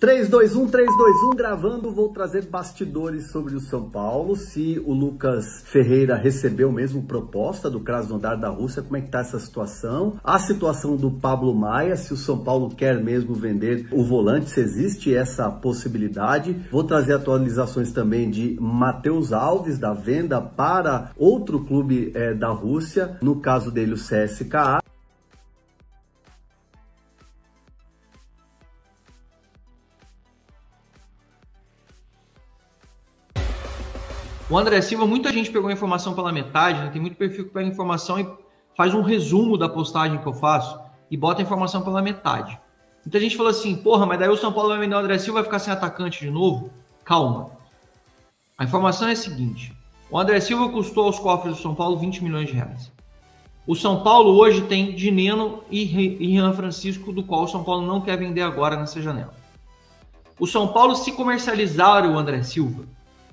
3-2-1, gravando, vou trazer bastidores sobre o São Paulo, se o Lucas Ferreira recebeu mesmo proposta do Krasnodar da Rússia, como é que tá essa situação? A situação do Pablo Maia, se o São Paulo quer mesmo vender o volante, se existe essa possibilidade. Vou trazer atualizações também de Matheus Alves, da venda para outro clube da Rússia, no caso dele o CSKA. O André Silva, muita gente pegou a informação pela metade, né? Tem muito perfil que pega a informação e faz um resumo da postagem que eu faço e bota a informação pela metade. Muita gente falou assim, porra, mas daí o São Paulo vai vender o André Silva e vai ficar sem atacante de novo? Calma. A informação é a seguinte, o André Silva custou aos cofres do São Paulo 20 milhões de reais. O São Paulo hoje tem Dineno e Rian Francisco, do qual o São Paulo não quer vender agora nessa janela. O São Paulo, se comercializar o André Silva,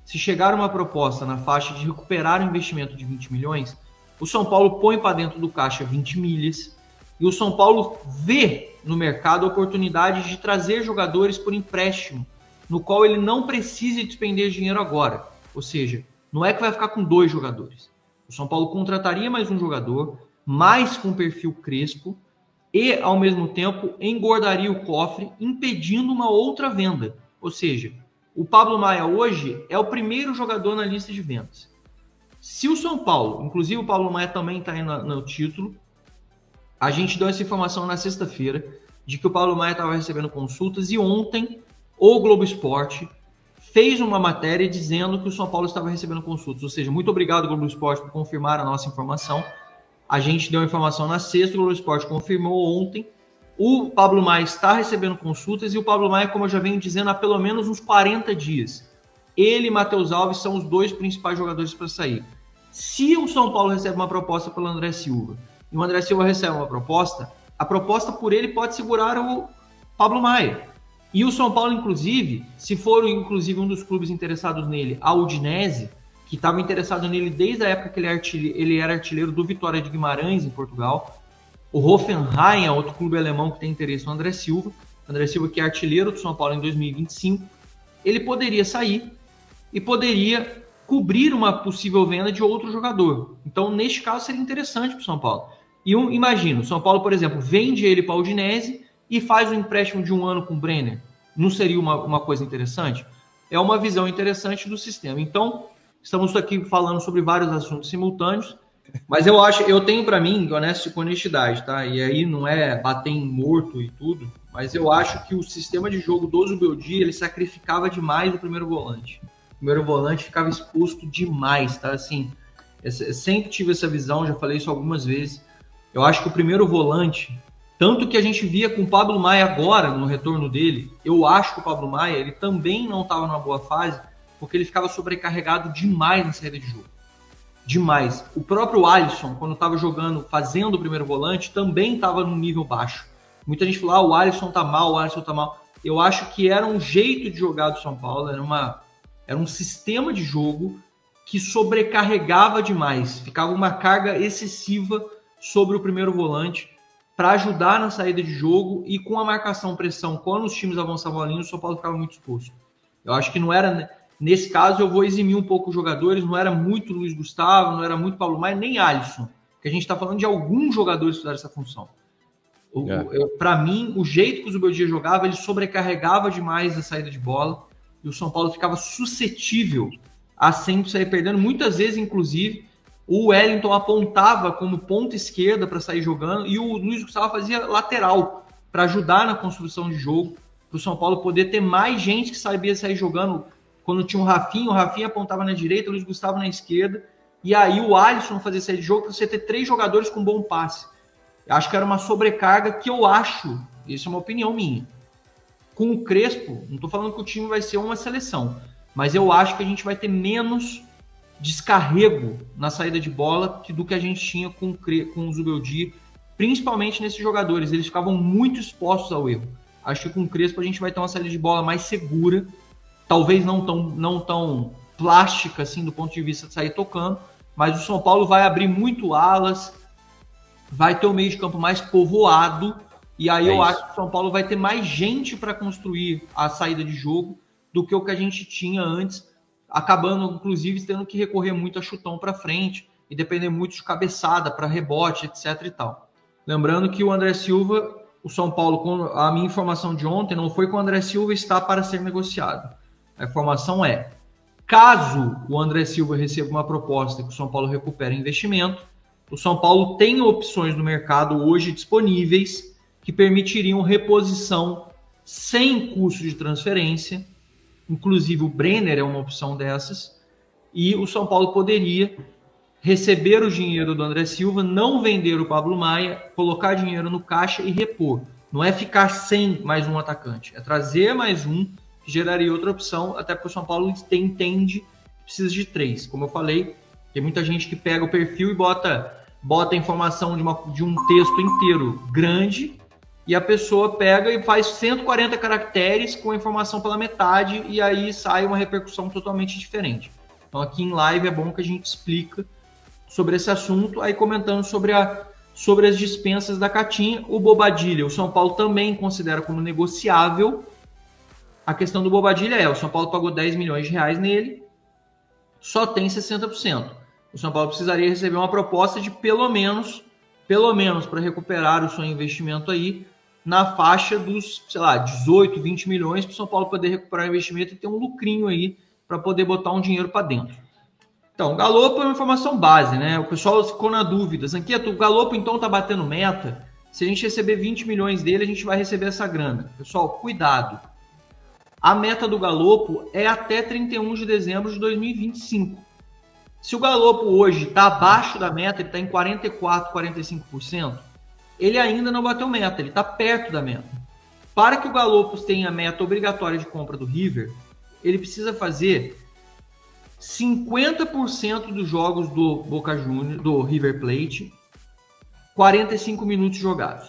se chegar uma proposta na faixa de recuperar o investimento de 20 milhões, o São Paulo põe para dentro do caixa 20 milhas e o São Paulo vê no mercado a oportunidade de trazer jogadores por empréstimo, no qual ele não precise despender dinheiro agora. Ou seja, não é que vai ficar com 2 jogadores. O São Paulo contrataria mais um jogador, mais com perfil Crespo, e, ao mesmo tempo, engordaria o cofre, impedindo uma outra venda. Ou seja, o Pablo Maia hoje é o primeiro jogador na lista de vendas. Se o São Paulo, inclusive o Pablo Maia também está aí no título, a gente deu essa informação na sexta-feira de que o Pablo Maia estava recebendo consultas e ontem o Globo Esporte fez uma matéria dizendo que o São Paulo estava recebendo consultas. Ou seja, muito obrigado, Globo Esporte, por confirmar a nossa informação. A gente deu a informação na sexta, o Globo Esporte confirmou ontem. O Pablo Maia está recebendo consultas e o Pablo Maia, como eu já venho dizendo, há pelo menos uns 40 dias. Ele e Matheus Alves são os 2 principais jogadores para sair. Se o São Paulo recebe uma proposta pelo André Silva e o André Silva recebe uma proposta, a proposta por ele pode segurar o Pablo Maia. E o São Paulo, inclusive, se for inclusive um dos clubes interessados nele, a Udinese, que estava interessado nele desde a época que ele era artilheiro do Vitória de Guimarães, em Portugal. O Hoffenheim é outro clube alemão que tem interesse no André Silva. André Silva, que é artilheiro do São Paulo em 2025. Ele poderia sair e poderia cobrir uma possível venda de outro jogador. Então, neste caso, seria interessante para o São Paulo. E imagina, o São Paulo, por exemplo, vende ele para a Udinese e faz um empréstimo de 1 ano com o Brenner. Não seria uma coisa interessante? É uma visão interessante do sistema. Então, estamos aqui falando sobre vários assuntos simultâneos. Mas eu tenho para mim, honestidade, tá? E aí não é bater em morto e tudo, mas eu acho que o sistema de jogo do Zubeldia, ele sacrificava demais o primeiro volante. O primeiro volante ficava exposto demais, tá? Assim, eu sempre tive essa visão, já falei isso algumas vezes. Eu acho que o primeiro volante, tanto que a gente via com o Pablo Maia agora, no retorno dele, eu acho que o Pablo Maia, ele também não estava numa boa fase, porque ele ficava sobrecarregado demais na saída de jogo. Demais. O próprio Alisson, quando estava jogando, fazendo o primeiro volante, também estava num nível baixo. Muita gente falou, o Alisson tá mal, o Alisson tá mal. Eu acho que era um jeito de jogar do São Paulo, era um sistema de jogo que sobrecarregava demais. Ficava uma carga excessiva sobre o primeiro volante para ajudar na saída de jogo e com a marcação-pressão, quando os times avançavam a linha, o São Paulo ficava muito exposto. Eu acho que não era... Nesse caso, eu vou eximir um pouco os jogadores, não era muito Luiz Gustavo, não era muito Pablo Maia, nem Alisson, que a gente está falando de alguns jogadores que fizeram essa função. Para mim, o jeito que o Zubeldia jogava, ele sobrecarregava demais a saída de bola e o São Paulo ficava suscetível a sempre sair perdendo. Muitas vezes, inclusive, o Wellington apontava como ponta esquerda para sair jogando e o Luiz Gustavo fazia lateral para ajudar na construção de jogo, para o São Paulo poder ter mais gente que sabia sair jogando. Quando tinha o Rafinha apontava na direita, o Luiz Gustavo na esquerda, e aí o Alisson fazia sair de jogo para você ter 3 jogadores com bom passe. Eu acho que era uma sobrecarga que eu acho, isso é uma opinião minha. Com o Crespo, não estou falando que o time vai ser uma seleção, mas eu acho que a gente vai ter menos descarrego na saída de bola do que a gente tinha com o Zubeldia, principalmente nesses jogadores. Eles ficavam muito expostos ao erro. Acho que com o Crespo a gente vai ter uma saída de bola mais segura, talvez não tão plástica assim do ponto de vista de sair tocando, mas o São Paulo vai abrir muito alas, vai ter um meio de campo mais povoado E aí eu acho que o São Paulo vai ter mais gente para construir a saída de jogo do que o que a gente tinha antes, acabando, inclusive, tendo que recorrer muito a chutão para frente e depender muito de cabeçada para rebote, etc. e tal. Lembrando que o André Silva, o São Paulo, a minha informação de ontem não foi que o André Silva está para ser negociado. A informação é, caso o André Silva receba uma proposta que o São Paulo recupere investimento, o São Paulo tem opções no mercado hoje disponíveis que permitiriam reposição sem custo de transferência. Inclusive o Brenner é uma opção dessas. E o São Paulo poderia receber o dinheiro do André Silva, não vender o Pablo Maia, colocar dinheiro no caixa e repor. Não é ficar sem mais um atacante, é trazer mais um, que geraria outra opção, até porque o São Paulo entende que precisa de 3. Como eu falei, tem muita gente que pega o perfil e bota a informação de um texto inteiro grande, e a pessoa pega e faz 140 caracteres com a informação pela metade, e aí sai uma repercussão totalmente diferente. Então aqui em live é bom que a gente explica sobre esse assunto, aí comentando sobre as dispensas da Catinha. O Bobadilha, o São Paulo também considera como negociável. A questão do Bobadilha o São Paulo pagou 10 milhões de reais nele, só tem 60%. O São Paulo precisaria receber uma proposta de pelo menos para recuperar o seu investimento aí, na faixa dos, 18, 20 milhões, para o São Paulo poder recuperar o investimento e ter um lucrinho aí para poder botar um dinheiro para dentro. Então, o Galopo é uma informação base, né? O pessoal ficou na dúvida. Zanqueto, o Galopo então está batendo meta? Se a gente receber 20 milhões dele, a gente vai receber essa grana. Pessoal, cuidado. A meta do Galopo é até 31 de dezembro de 2025. Se o Galopo hoje está abaixo da meta, ele está em 44%, 45%, ele ainda não bateu meta, ele está perto da meta. Para que o Galopo tenha a meta obrigatória de compra do River, ele precisa fazer 50% dos jogos do Boca Juniors, do River Plate, 45 minutos jogados.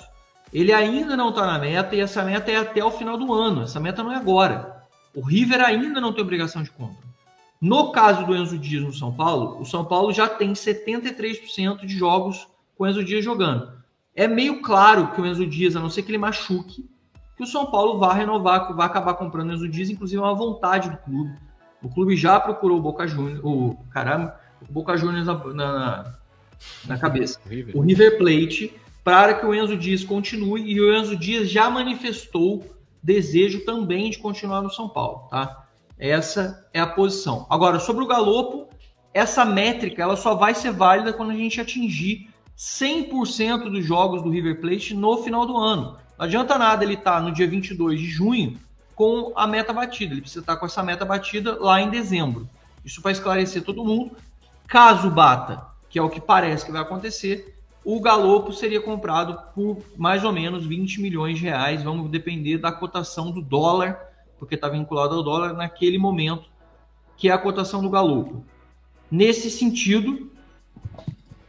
Ele ainda não está na meta e essa meta é até o final do ano. Essa meta não é agora. O River ainda não tem obrigação de compra. No caso do Enzo Dias no São Paulo, o São Paulo já tem 73% de jogos com o Enzo Dias jogando. É meio claro que o Enzo Dias, a não ser que ele machuque, que o São Paulo vai renovar, que vai acabar comprando o Enzo Dias, inclusive é uma vontade do clube. O clube já procurou o Boca Juniors, o Boca Juniors na cabeça. O River Plate, para que o Enzo Dias continue, e o Enzo Dias já manifestou desejo também de continuar no São Paulo, tá? Essa é a posição. Agora, sobre o Galopo, essa métrica ela só vai ser válida quando a gente atingir 100% dos jogos do River Plate no final do ano. Não adianta nada ele estar no dia 22 de junho com a meta batida. Ele precisa estar com essa meta batida lá em dezembro. Isso vai esclarecer todo mundo. Caso bata, que é o que parece que vai acontecer, o Galopo seria comprado por mais ou menos 20 milhões de reais. Vamos depender da cotação do dólar, porque está vinculado ao dólar naquele momento, que é a cotação do Galopo. Nesse sentido,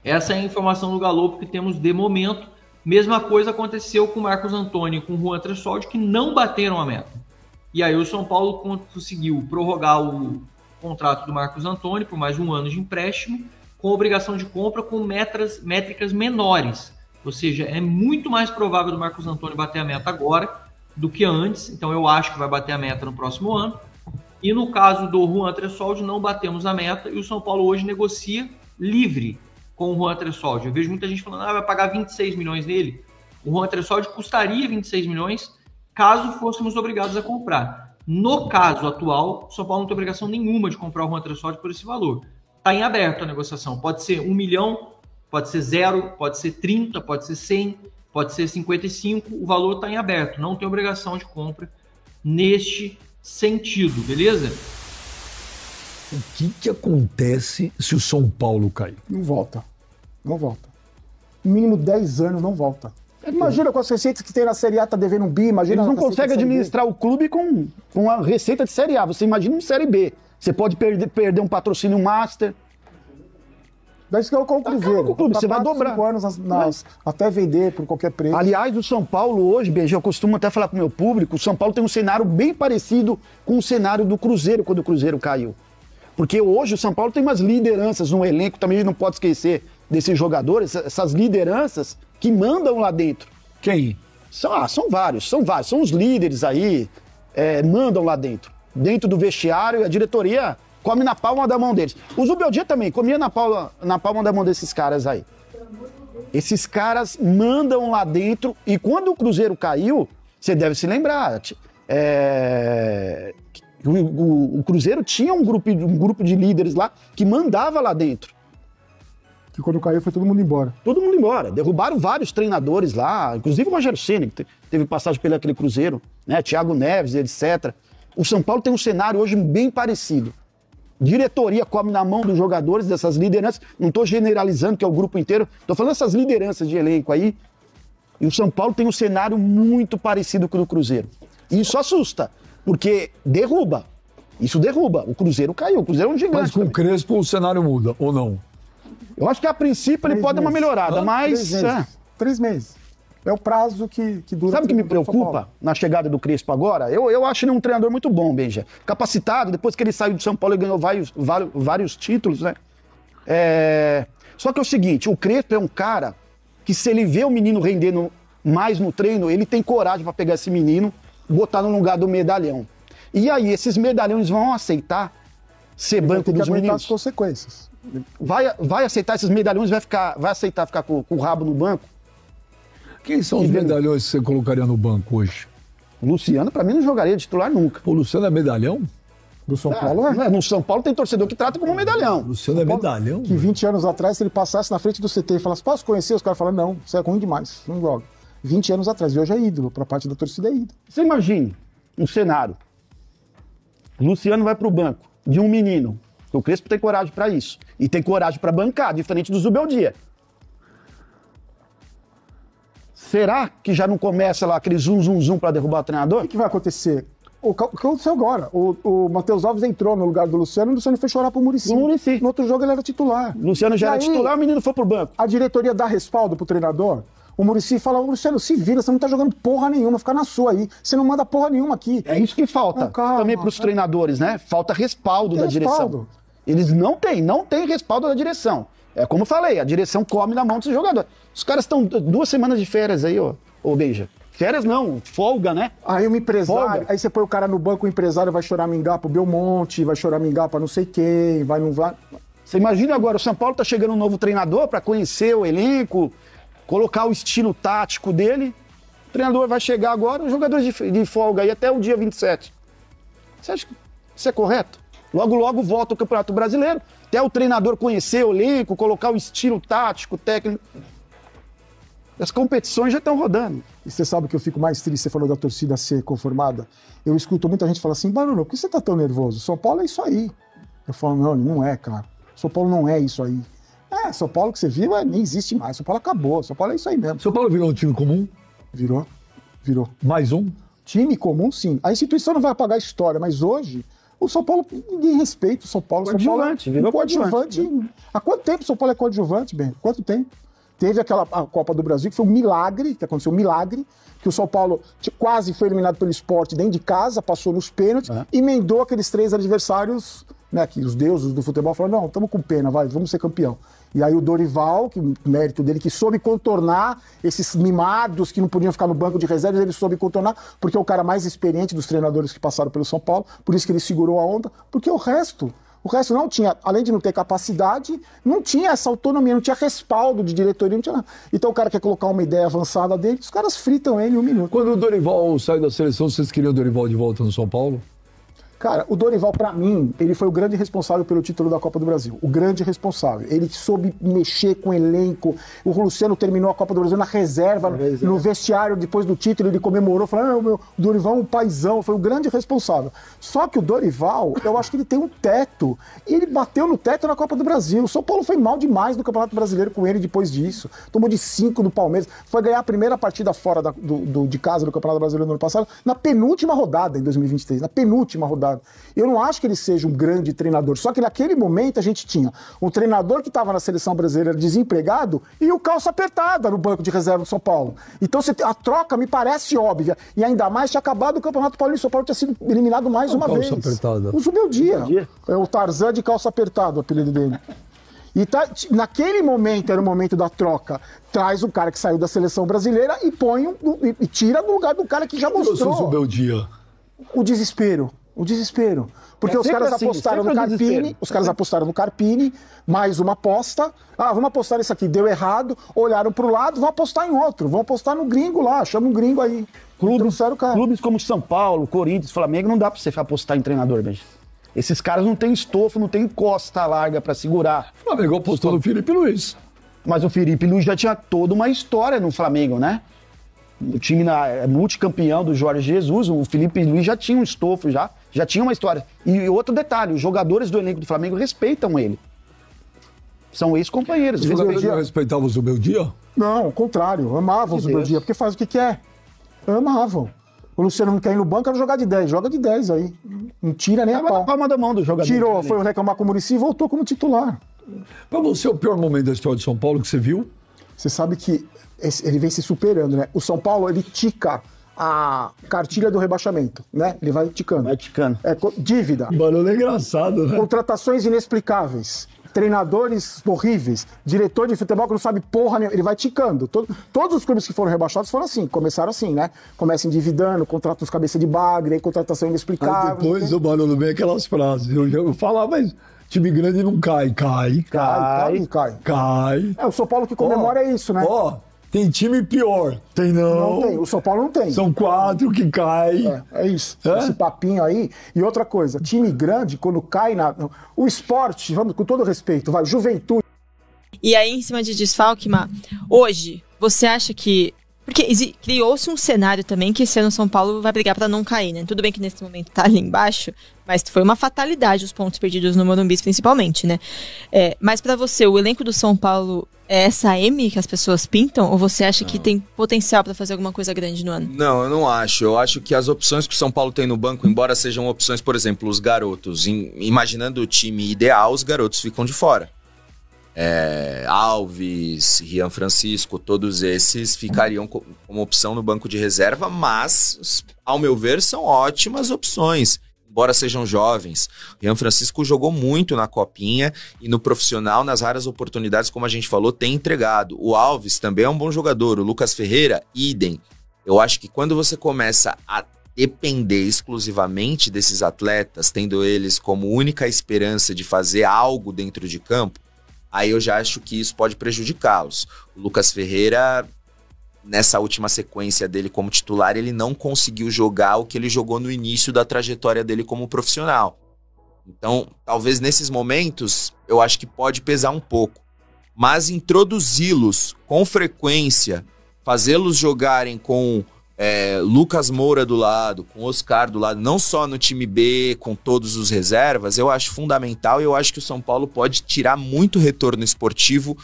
essa é a informação do Galopo que temos de momento. Mesma coisa aconteceu com o Marcos Antônio e com o Juan Tressoldi, que não bateram a meta. E aí o São Paulo conseguiu prorrogar o contrato do Marcos Antônio por mais um ano de empréstimo, com obrigação de compra com métricas menores. Ou seja, é muito mais provável do Marcos Antônio bater a meta agora do que antes. Então eu acho que vai bater a meta no próximo ano. E no caso do Juan Tressoldi, não batemos a meta e o São Paulo hoje negocia livre com o Juan Tressoldi. Eu vejo muita gente falando, vai pagar 26 milhões nele. O Juan Tressoldi custaria 26 milhões caso fôssemos obrigados a comprar. No caso atual, o São Paulo não tem obrigação nenhuma de comprar o Juan Tressoldi por esse valor. Está em aberto a negociação. Pode ser 1 milhão, pode ser 0, pode ser 30, pode ser 100, pode ser 55. O valor está em aberto. Não tem obrigação de compra neste sentido, beleza? O que acontece se o São Paulo cair? Não volta. Não volta. No mínimo 10 anos não volta. Imagina com as receitas que tem na Série A, tá devendo um bi, imagina... Eles não conseguem administrar o clube com a receita de Série A. Você imagina uma Série B. Você pode perder um patrocínio Master. Daí isso que é o Cruzeiro. Você vai dobrar. 5 anos até vender por qualquer preço. Aliás, o São Paulo hoje, BG, eu costumo até falar com o meu público, o São Paulo tem um cenário bem parecido com o cenário do Cruzeiro, quando o Cruzeiro caiu. Porque hoje o São Paulo tem umas lideranças no elenco, também a gente não pode esquecer desses jogadores, essas lideranças que mandam lá dentro. Quem? São vários. São os líderes aí, mandam lá dentro. Dentro do vestiário, a diretoria come na palma da mão deles. O Zubeldia também comia na palma da mão desses caras aí. Esses caras mandam lá dentro, e quando o Cruzeiro caiu, você deve se lembrar, o Cruzeiro tinha um grupo de líderes lá que mandava lá dentro. Que quando caiu foi todo mundo embora. Todo mundo embora. Derrubaram vários treinadores lá, inclusive o Rogério Ceni, que teve passagem pelo aquele Cruzeiro, né? Thiago Neves, etc. O São Paulo tem um cenário hoje bem parecido. Diretoria come na mão dos jogadores, dessas lideranças. Não estou generalizando que é o grupo inteiro, estou falando dessas lideranças de elenco aí. E o São Paulo tem um cenário muito parecido com o do Cruzeiro. E isso assusta, porque derruba. Isso derruba. O Cruzeiro caiu, o Cruzeiro é um gigante. Mas com o Crespo o cenário muda, ou não? Eu acho que a princípio ele pode dar uma melhorada, mas... 3 meses. É o prazo que dura. Sabe o que me preocupa na chegada do Crespo agora? Eu acho ele um treinador muito bom, Benja. Capacitado, depois que ele saiu de São Paulo, ele ganhou vários títulos, né? Só que é o seguinte, o Crespo é um cara que, se ele vê o menino rendendo mais no treino, ele tem coragem para pegar esse menino e botar no lugar do medalhão. E aí, esses medalhões vão aceitar ser banco dos meninos? As consequências. Vai aceitar esses medalhões, vai aceitar ficar com o rabo no banco? Quem são os medalhões que você colocaria no banco hoje? O Luciano, pra mim, não jogaria de titular nunca. O Luciano é medalhão? Do São Paulo, é? No São Paulo tem torcedor que trata como medalhão. O Luciano é medalhão? Que 20 anos atrás, se ele passasse na frente do CT e falasse, posso conhecer? Os caras falam, não, você é ruim demais, não joga. 20 anos atrás, e hoje é ídolo, pra parte da torcida é ídolo. Você imagine um cenário. O Luciano vai pro banco de um menino. O Crespo tem coragem pra isso. E tem coragem pra bancar, diferente do Zubeldia. Será que já não começa lá aquele zum pra derrubar o treinador? O que vai acontecer? O que aconteceu agora? O Matheus Alves entrou no lugar do Luciano e o Luciano foi chorar pro Muricy. No outro jogo ele era titular. O Luciano já era titular, o menino foi pro banco. A diretoria dá respaldo pro treinador. O Muricy fala, Luciano, se vira, você não tá jogando porra nenhuma, fica na sua aí. Você não manda porra nenhuma aqui. É isso que falta também pros treinadores, né? Falta respaldo da direção. Eles não têm respaldo da direção. É como eu falei, a direção come na mão desse jogador. Os caras estão 2 semanas de férias aí, ô Beija. Férias não, folga, né? Aí um empresário, aí você põe o cara no banco, o empresário vai choramingar pro Belmonte, vai choramingar pra não sei quem, vai não vai. Você imagina agora, o São Paulo tá chegando um novo treinador pra conhecer o elenco, colocar o estilo tático dele. O treinador vai chegar agora, os jogadores de folga aí até o dia 27. Você acha que isso é correto? Logo volta o Campeonato Brasileiro, até o treinador conhecer o elenco, colocar o estilo tático, técnico. As competições já estão rodando. E você sabe que eu fico mais triste, você falou da torcida ser conformada? Eu escuto muita gente falar assim, Bruno, por que você tá tão nervoso? São Paulo é isso aí. Eu falo, não é, cara. São Paulo não é isso aí. São Paulo que você viu nem existe mais. São Paulo acabou. São Paulo é isso aí mesmo. São Paulo virou um time comum? Virou. Mais um? Time comum, sim. A instituição não vai apagar a história, mas hoje... O São Paulo, ninguém respeita o São Paulo. Coadjuvante, virou coadjuvante. Há quanto tempo o São Paulo é coadjuvante, Ben? Quanto tempo? Teve a Copa do Brasil, que foi um milagre, que aconteceu um milagre, que o São Paulo quase foi eliminado pelo Sport dentro de casa, passou nos pênaltis, emendou aqueles 3 adversários, né, que os deuses do futebol falaram, não, estamos com pena, vamos ser campeão. E aí o Dorival, que o mérito dele, que soube contornar esses mimados que não podiam ficar no banco de reservas, ele soube contornar, porque é o cara mais experiente dos treinadores que passaram pelo São Paulo, por isso que ele segurou a onda, porque o resto não tinha, além de não ter capacidade, não tinha essa autonomia, não tinha respaldo de diretoria, não tinha nada. Então o cara quer colocar uma ideia avançada dele, os caras fritam ele em 1 minuto. Quando o Dorival saiu da seleção, vocês queriam o Dorival de volta no São Paulo? Cara, o Dorival, pra mim, ele foi o grande responsável pelo título da Copa do Brasil. O grande responsável. Ele soube mexer com o elenco. O Luciano terminou a Copa do Brasil na reserva, no vestiário, depois do título, ele comemorou, falou, meu Dorival é um paizão, foi o grande responsável. Só que o Dorival, eu acho que ele tem um teto. E ele bateu no teto na Copa do Brasil. O São Paulo foi mal demais no Campeonato Brasileiro com ele depois disso. Tomou de 5 do Palmeiras. Foi ganhar a primeira partida fora de casa do Campeonato Brasileiro no ano passado, na penúltima rodada, em 2023. Na penúltima rodada. Eu não acho que ele seja um grande treinador, só que naquele momento a gente tinha um treinador que estava na seleção brasileira desempregado e o calça apertada no banco de reserva do São Paulo. Então a troca me parece óbvia, e ainda mais tinha acabado o Campeonato Paulista, o São Paulo tinha sido eliminado mais uma vez. Calça apertada. O Zubeldia. É o Tarzan de calça apertada, o apelido dele. E naquele momento, era o momento da troca, traz o cara que saiu da seleção brasileira e e tira do lugar do cara que já mostrou. O dia. O desespero. Porque os caras apostaram no Carpini, mais uma aposta. Ah, vamos apostar nesse aqui, deu errado, olharam pro lado, vão apostar em outro, vão apostar no gringo lá, chama um gringo aí. Clubes como São Paulo, Corinthians, Flamengo, não dá pra você apostar em treinador, velho. Esses caras não tem estofo, não tem costa larga pra segurar. O Flamengo apostou no Felipe Luiz. Mas o Felipe Luiz já tinha toda uma história no Flamengo, né? O time multicampeão do Jorge Jesus, o Felipe Luiz já tinha um estofo, já tinha uma história. E outro detalhe, os jogadores do elenco do Flamengo respeitam ele. São ex-companheiros. Os jogadores não respeitavam o Zubeldia? Não, ao contrário, amavam o Zubeldia, porque faz o que quer. Amavam. O Luciano não quer ir no banco, era jogar de 10. Joga de 10 aí. Não tira nem a pau. Palma da mão do jogador. Tirou, foi reclamar com o Muricy e voltou como titular. Pra você, o pior momento da história de São Paulo que você viu? Você sabe que ele vem se superando, né? O São Paulo, ele tica a cartilha do rebaixamento, né? Ele vai ticando. Dívida. O barulho é engraçado, né? Contratações inexplicáveis. Treinadores horríveis. Diretor de futebol que não sabe porra nenhuma. Ele vai ticando. Todos os clubes que foram rebaixados foram assim. Começaram assim, né? Começa endividando, contrata os cabeça de bagre, aí contratação inexplicável. Aí depois o barulho vem aquelas frases. Eu falava, mas time grande não cai. Cai. O São Paulo que comemora é isso, né? Tem time pior. Tem não. Não tem. O São Paulo não tem. São 4 que cai. É isso. Esse papinho aí. E outra coisa, time grande, quando cai o esporte, vamos com todo respeito, vai, Juventude. E aí, em cima de desfalque, hoje, você acha que... Porque criou-se um cenário também que esse ano o São Paulo vai brigar pra não cair, né? Tudo bem que nesse momento tá ali embaixo, mas foi uma fatalidade os pontos perdidos no Morumbi, principalmente, né? Mas pra você, o elenco do São Paulo é essa M que as pessoas pintam? Ou você acha que tem potencial pra fazer alguma coisa grande no ano? Não, eu não acho. Eu acho que as opções que o São Paulo tem no banco, embora sejam opções, por exemplo, os garotos, imaginando o time ideal, os garotos ficam de fora. Alves, Rian Francisco, todos esses ficariam como opção no banco de reserva, mas, ao meu ver, são ótimas opções, embora sejam jovens. Rian Francisco jogou muito na Copinha e no profissional, nas raras oportunidades, como a gente falou, tem entregado. O Alves também é um bom jogador, o Lucas Ferreira, idem. Eu acho que quando você começa a depender exclusivamente desses atletas, tendo eles como única esperança de fazer algo dentro de campo, aí eu já acho que isso pode prejudicá-los. O Lucas Ferreira, nessa última sequência dele como titular, ele não conseguiu jogar o que ele jogou no início da trajetória dele como profissional. Então, talvez nesses momentos, eu acho que pode pesar um pouco. Mas introduzi-los com frequência, fazê-los jogarem com Lucas Moura do lado, com Oscar do lado, não só no time B, com todos os reservas, eu acho fundamental e eu acho que o São Paulo pode tirar muito retorno esportivo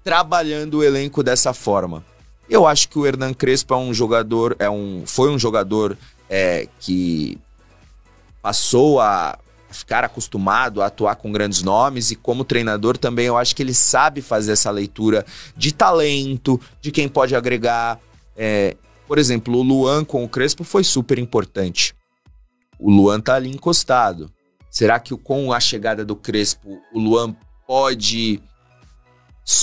trabalhando o elenco dessa forma. Eu acho que o Hernan Crespo é um jogador, foi um jogador que passou a ficar acostumado a atuar com grandes nomes e como treinador também eu acho que ele sabe fazer essa leitura de talento, de quem pode agregar. Por exemplo, o Luan com o Crespo foi super importante. O Luan tá ali encostado. Será que com a chegada do Crespo, o Luan pode...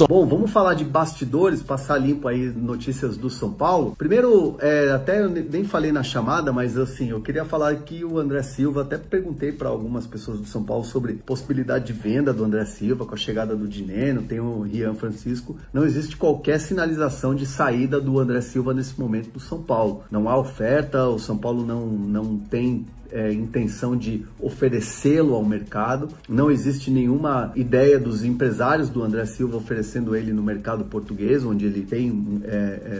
Bom, vamos falar de bastidores, passar limpo aí notícias do São Paulo. Primeiro, até eu nem falei na chamada, mas assim, eu queria falar que o André Silva, até perguntei para algumas pessoas do São Paulo sobre possibilidade de venda do André Silva com a chegada do Dineno, tem o Rian Francisco. Não existe qualquer sinalização de saída do André Silva nesse momento do São Paulo. Não há oferta, o São Paulo não tem intenção de oferecê-lo ao mercado. Não existe nenhuma ideia dos empresários do André Silva oferecendo ele no mercado português, onde ele tem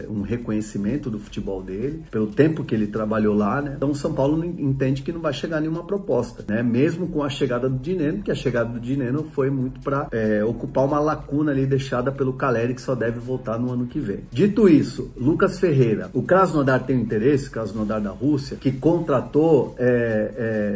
um reconhecimento do futebol dele, pelo tempo que ele trabalhou lá, né? Então o São Paulo entende que não vai chegar nenhuma proposta, né? Mesmo com a chegada do Dineno, porque a chegada do Dineno foi muito para ocupar uma lacuna ali deixada pelo Caleri, que só deve voltar no ano que vem. Dito isso, Lucas Ferreira, o Krasnodar tem um interesse, Krasnodar da Rússia, que contratou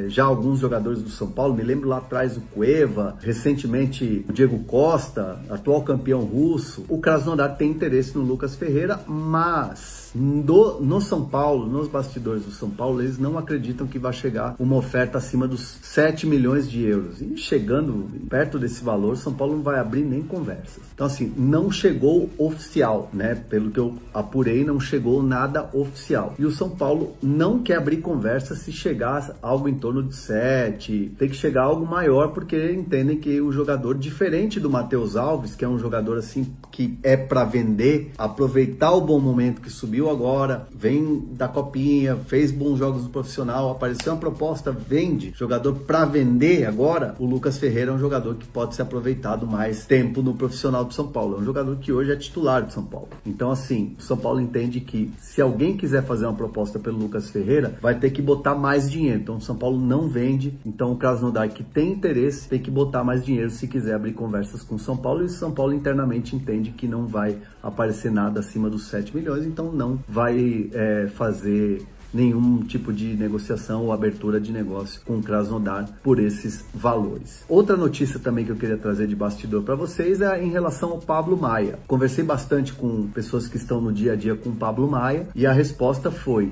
já alguns jogadores do São Paulo, me lembro lá atrás o Cueva, recentemente o Diego Costa, atual campeão russo. O Krasnodar tem interesse no Lucas Ferreira, mas Mas no São Paulo, nos bastidores do São Paulo, eles não acreditam que vai chegar uma oferta acima dos 7 milhões de euros. E chegando perto desse valor, São Paulo não vai abrir nem conversas. Então assim, não chegou oficial, né? Pelo que eu apurei, não chegou nada oficial. E o São Paulo não quer abrir conversa se chegar algo em torno de 7, tem que chegar algo maior, porque entendem que o jogador, diferente do Matheus Alves, que é um jogador assim que é para vender, aproveitar o bom momento que subiu agora, vem da copinha, fez bons jogos no profissional, apareceu uma proposta, vende, jogador para vender agora. O Lucas Ferreira é um jogador que pode ser aproveitado mais tempo no profissional do São Paulo, é um jogador que hoje é titular do São Paulo. Então assim, o São Paulo entende que se alguém quiser fazer uma proposta pelo Lucas Ferreira, vai ter que botar mais dinheiro. Então o São Paulo não vende, então o Krasnodar, que tem interesse, tem que botar mais dinheiro se quiser abrir conversas com o São Paulo, e o São Paulo internamente entende que não vai aparecer nada acima dos 7 milhões, então não vai fazer nenhum tipo de negociação ou abertura de negócio com o Krasnodar por esses valores. Outra notícia também que eu queria trazer de bastidor para vocês é em relação ao Pablo Maia. Conversei bastante com pessoas que estão no dia a dia com o Pablo Maia e a resposta foi,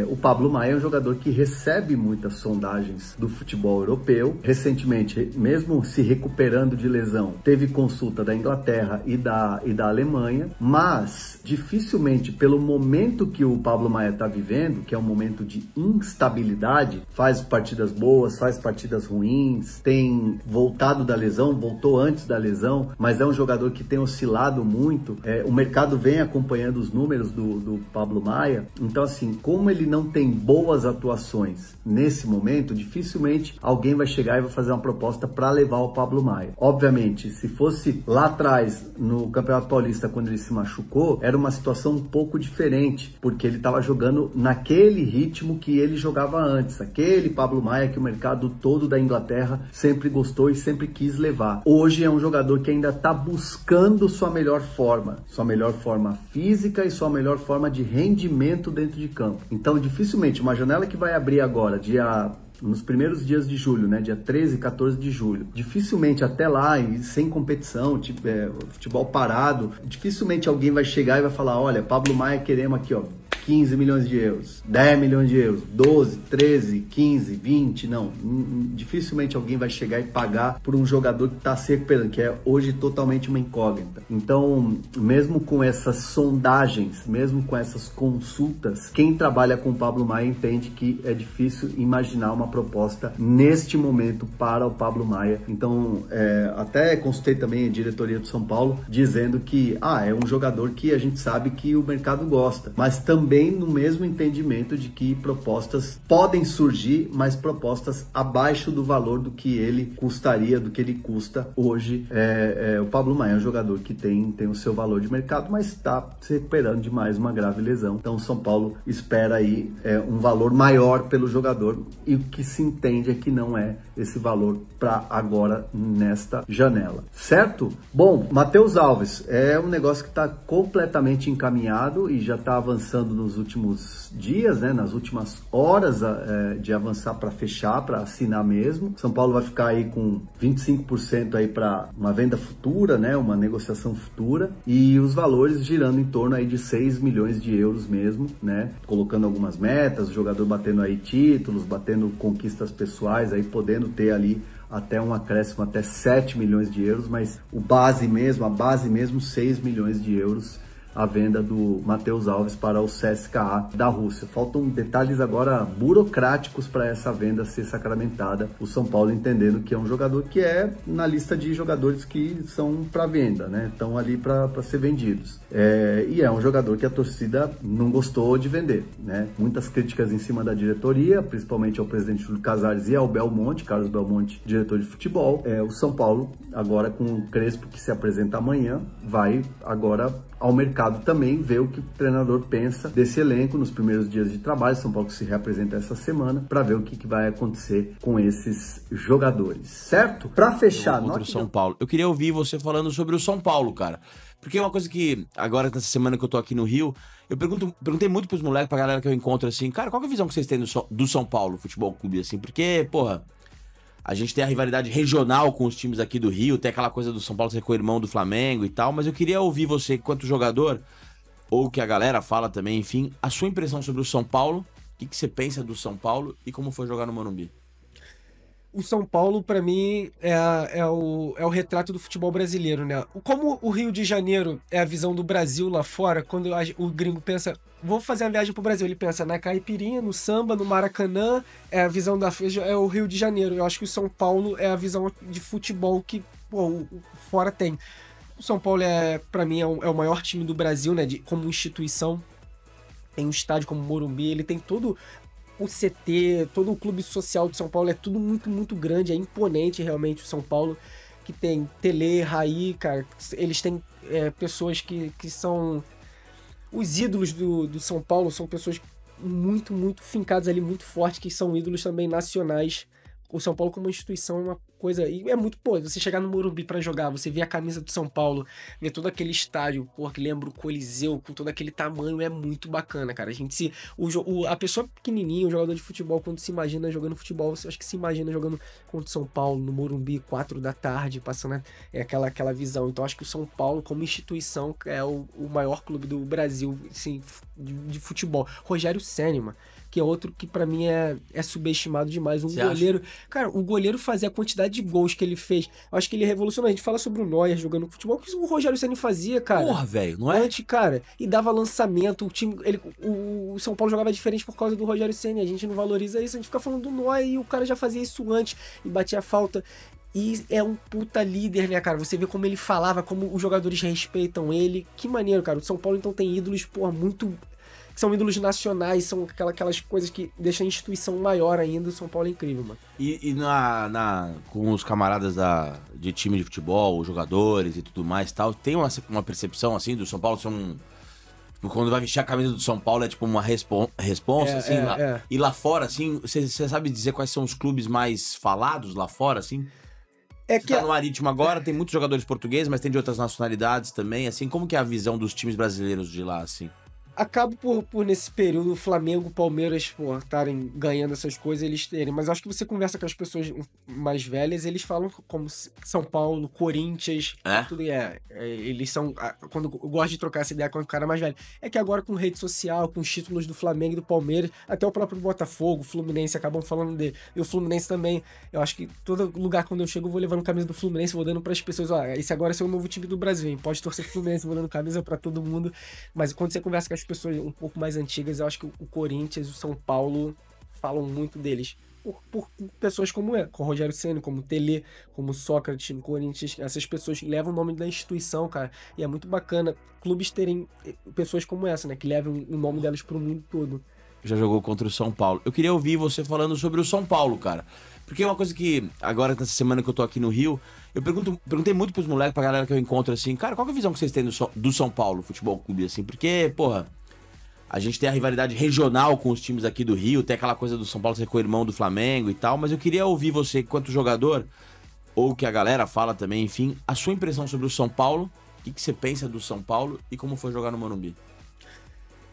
o Pablo Maia é um jogador que recebe muitas sondagens do futebol europeu. Recentemente, mesmo se recuperando de lesão, teve consulta da Inglaterra e da Alemanha, mas dificilmente, pelo momento que o Pablo Maia está vivendo, que é um momento de instabilidade, faz partidas boas, faz partidas ruins, tem voltado da lesão, voltou antes da lesão, mas é um jogador que tem oscilado muito. O mercado vem acompanhando os números do Pablo Maia, então assim, como ele não tem boas atuações nesse momento, dificilmente alguém vai chegar e vai fazer uma proposta para levar o Pablo Maia. Obviamente, se fosse lá atrás, no Campeonato Paulista, quando ele se machucou, era uma situação um pouco diferente, porque ele estava jogando naquele ritmo que ele jogava antes, aquele Pablo Maia que o mercado todo da Inglaterra sempre gostou e sempre quis levar. Hoje é um jogador que ainda está buscando sua melhor forma física e sua melhor forma de rendimento dentro de campo. Então, dificilmente, uma janela que vai abrir agora, nos primeiros dias de julho, né, dia 13 e 14 de julho, dificilmente até lá, e sem competição, futebol parado, dificilmente alguém vai chegar e vai falar, olha, Pablo Maia, queremos aqui, ó, 15 milhões de euros, 10 milhões de euros, 12, 13, 15, 20, não. Dificilmente alguém vai chegar e pagar por um jogador que está se recuperando, que é hoje totalmente uma incógnita. Então, mesmo com essas sondagens, mesmo com essas consultas, quem trabalha com o Pablo Maia entende que é difícil imaginar uma proposta neste momento para o Pablo Maia. Então, até consultei também a diretoria do São Paulo, dizendo que é um jogador que a gente sabe que o mercado gosta, mas também no mesmo entendimento de que propostas podem surgir, mas propostas abaixo do valor do que ele custaria, do que ele custa hoje. O Pablo Maia é um jogador que tem o seu valor de mercado, mas está se recuperando de mais uma grave lesão. Então o São Paulo espera aí um valor maior pelo jogador, e o que se entende é que não é esse valor para agora nesta janela, certo? Bom, Matheus Alves é um negócio que está completamente encaminhado e já está avançando nos últimos dias, né, nas últimas horas de avançar para fechar, para assinar mesmo. São Paulo vai ficar aí com 25% aí para uma venda futura, né, uma negociação futura, e os valores girando em torno aí de 6 milhões de euros mesmo, né, colocando algumas metas, o jogador batendo aí títulos, batendo conquistas pessoais, aí podendo ter ali até um acréscimo até 7 milhões de euros, mas a base mesmo 6 milhões de euros a venda do Matheus Alves para o CSKA da Rússia. Faltam detalhes agora burocráticos para essa venda ser sacramentada. O São Paulo entendendo que é um jogador que é na lista de jogadores que são para venda, né? Estão ali para ser vendidos. E é um jogador que a torcida não gostou de vender, né? Muitas críticas em cima da diretoria, principalmente ao presidente Júlio Casares e ao Belmonte, Carlos Belmonte, diretor de futebol. O São Paulo, agora com o Crespo, que se apresenta amanhã, vai agora ao mercado também ver o que o treinador pensa desse elenco nos primeiros dias de trabalho. São Paulo que se reapresenta essa semana para ver o que vai acontecer com esses jogadores, certo? Para fechar, contra o São Paulo. Eu queria ouvir você falando sobre o São Paulo, cara. Porque é uma coisa que, agora nessa semana que eu tô aqui no Rio, eu perguntei muito pros moleques, pra galera que eu encontro, assim, cara, qual que é a visão que vocês têm do São Paulo Futebol Clube, assim? Porque, porra, a gente tem a rivalidade regional com os times aqui do Rio, tem aquela coisa do São Paulo ser co-irmão do Flamengo e tal, mas eu queria ouvir você, enquanto jogador, ou que a galera fala também, enfim, a sua impressão sobre o São Paulo, o que você pensa do São Paulo e como foi jogar no Morumbi? O São Paulo, pra mim, é o retrato do futebol brasileiro, né? Como o Rio de Janeiro é a visão do Brasil lá fora, quando o gringo pensa, vou fazer uma viagem pro Brasil, ele pensa na caipirinha, no samba, no Maracanã, é a visão é o Rio de Janeiro. Eu acho que o São Paulo é a visão de futebol que, pô, o fora tem. O São Paulo, pra mim, é o maior time do Brasil, né? Como instituição. Tem um estádio como o Morumbi, ele tem todo o CT, todo o clube social de São Paulo, é tudo muito, muito grande, é imponente realmente o São Paulo, que tem Tele, Raí, cara, eles têm pessoas que são os ídolos do São Paulo, são pessoas muito, muito fincadas ali, muito fortes, que são ídolos também nacionais. O São Paulo como instituição é uma coisa... E é muito, pô, você chegar no Morumbi pra jogar, você vê a camisa do São Paulo, ver todo aquele estádio, pô, que lembra o Coliseu, com todo aquele tamanho, é muito bacana, cara. A gente a pessoa pequenininha, o jogador de futebol, quando se imagina jogando futebol, você acha que se imagina jogando contra o São Paulo, no Morumbi, 4 da tarde, passando aquela visão. Então acho que o São Paulo, como instituição, é o maior clube do Brasil, assim, de futebol. Rogério Ceni, mano, que é outro que pra mim é subestimado demais. Um goleiro... Cara, o goleiro fazer a quantidade de gols que ele fez, eu acho que ele revolucionou. A gente fala sobre o Neuer jogando futebol, o que o Rogério Ceni fazia, cara? Porra, velho, não é? Antes, cara, e dava lançamento, o time... O São Paulo jogava diferente por causa do Rogério Ceni, a gente não valoriza isso, a gente fica falando do Neuer e o cara já fazia isso antes e batia a falta. E é um puta líder, né, cara? Você vê como ele falava, como os jogadores respeitam ele. Que maneiro, cara. O São Paulo, então, tem ídolos, porra, muito... que são ídolos nacionais, são aquelas coisas que deixam a instituição maior ainda. O São Paulo é incrível, mano. E com os camaradas de time de futebol, os jogadores e tudo mais e tal, tem uma percepção, assim, do São Paulo ser quando vai vestir a camisa do São Paulo é tipo uma responsa, assim, e lá fora, assim, você sabe dizer quais são os clubes mais falados lá fora, assim? Você tá no Marítimo agora, tem muitos jogadores portugueses, mas tem de outras nacionalidades também, assim, como que é a visão dos times brasileiros de lá, assim? Acabo por nesse período, o Flamengo, o Palmeiras, pô, estarem ganhando essas coisas, eles terem. Mas eu acho que você conversa com as pessoas mais velhas, eles falam como São Paulo, Corinthians, tudo eles são... Quando eu gosto de trocar essa ideia com o cara mais velho, é que agora com rede social, com os títulos do Flamengo e do Palmeiras, até o próprio Botafogo, o Fluminense, acabam falando dele. E o Fluminense também, eu acho que todo lugar quando eu chego, eu vou levando camisa do Fluminense, vou dando pras pessoas, ó, esse agora é o novo time do Brasil, hein? Pode torcer pro Fluminense, vou dando camisa pra todo mundo. Mas quando você conversa com as pessoas um pouco mais antigas, eu acho que o Corinthians e o São Paulo falam muito deles. Por pessoas como com o Rogério Ceni, como o Tele, como o Sócrates no Corinthians, essas pessoas que levam o nome da instituição, cara, e é muito bacana clubes terem pessoas como essa, né, que levam o nome delas pro mundo todo. Já jogou contra o São Paulo. Eu queria ouvir você falando sobre o São Paulo, cara. Porque é uma coisa que, agora nessa semana que eu tô aqui no Rio, eu perguntei muito pros moleques, pra galera que eu encontro, assim, cara, qual que é a visão que vocês têm do São Paulo Futebol Clube, assim? Porque, porra, a gente tem a rivalidade regional com os times aqui do Rio, tem aquela coisa do São Paulo ser co-irmão do Flamengo e tal, mas eu queria ouvir você, enquanto jogador, ou que a galera fala também, enfim, a sua impressão sobre o São Paulo, o que você pensa do São Paulo e como foi jogar no Morumbi.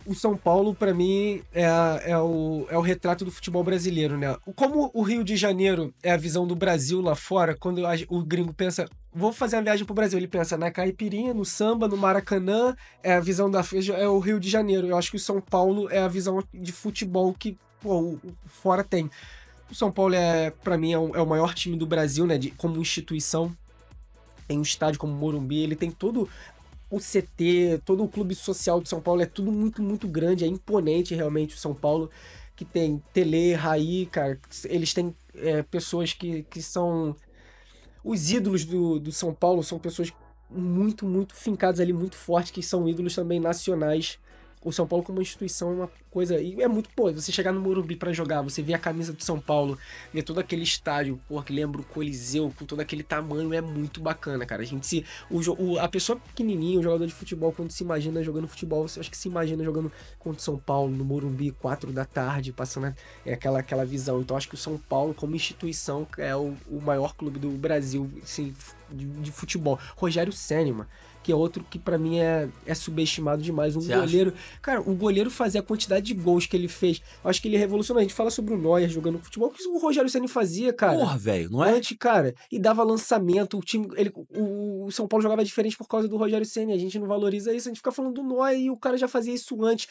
O São Paulo, pra mim, é o retrato do futebol brasileiro, né? Como o Rio de Janeiro é a visão do Brasil lá fora, quando o gringo pensa, vou fazer uma viagem pro Brasil, ele pensa na caipirinha, no samba, no Maracanã, é a visão é o Rio de Janeiro. Eu acho que o São Paulo é a visão de futebol que, pô, o fora tem. O São Paulo, pra mim, é o maior time do Brasil, né? Como instituição. Tem um estádio como o Morumbi, ele tem todo... O CT, todo o clube social de São Paulo, é tudo muito, muito grande, é imponente realmente o São Paulo, que tem Tele, Raí, cara, eles têm pessoas que são os ídolos do São Paulo, são pessoas muito, muito fincadas ali, muito fortes, que são ídolos também nacionais. O São Paulo como instituição é uma coisa... E é muito, pô, você chegar no Morumbi pra jogar, você vê a camisa do São Paulo, ver todo aquele estádio, pô, que lembra o Coliseu, com todo aquele tamanho, é muito bacana, cara. A pessoa pequenininha, o jogador de futebol, quando se imagina jogando futebol, você acha que se imagina jogando contra o São Paulo, no Morumbi, 4 da tarde, passando aquela visão. Então acho que o São Paulo como instituição é o maior clube do Brasil, assim, de futebol. Rogério Ceni, mano, que é outro que pra mim é subestimado demais. Um Você goleiro... Cara, o goleiro fazer a quantidade de gols que ele fez, eu acho que ele revolucionou. A gente fala sobre o Neuer jogando futebol, o que o Rogério Ceni fazia, cara? Porra, velho, não é? Antes, cara, e dava lançamento, o time, o São Paulo jogava diferente por causa do Rogério Ceni, a gente não valoriza isso, a gente fica falando do Neuer e o cara já fazia isso antes,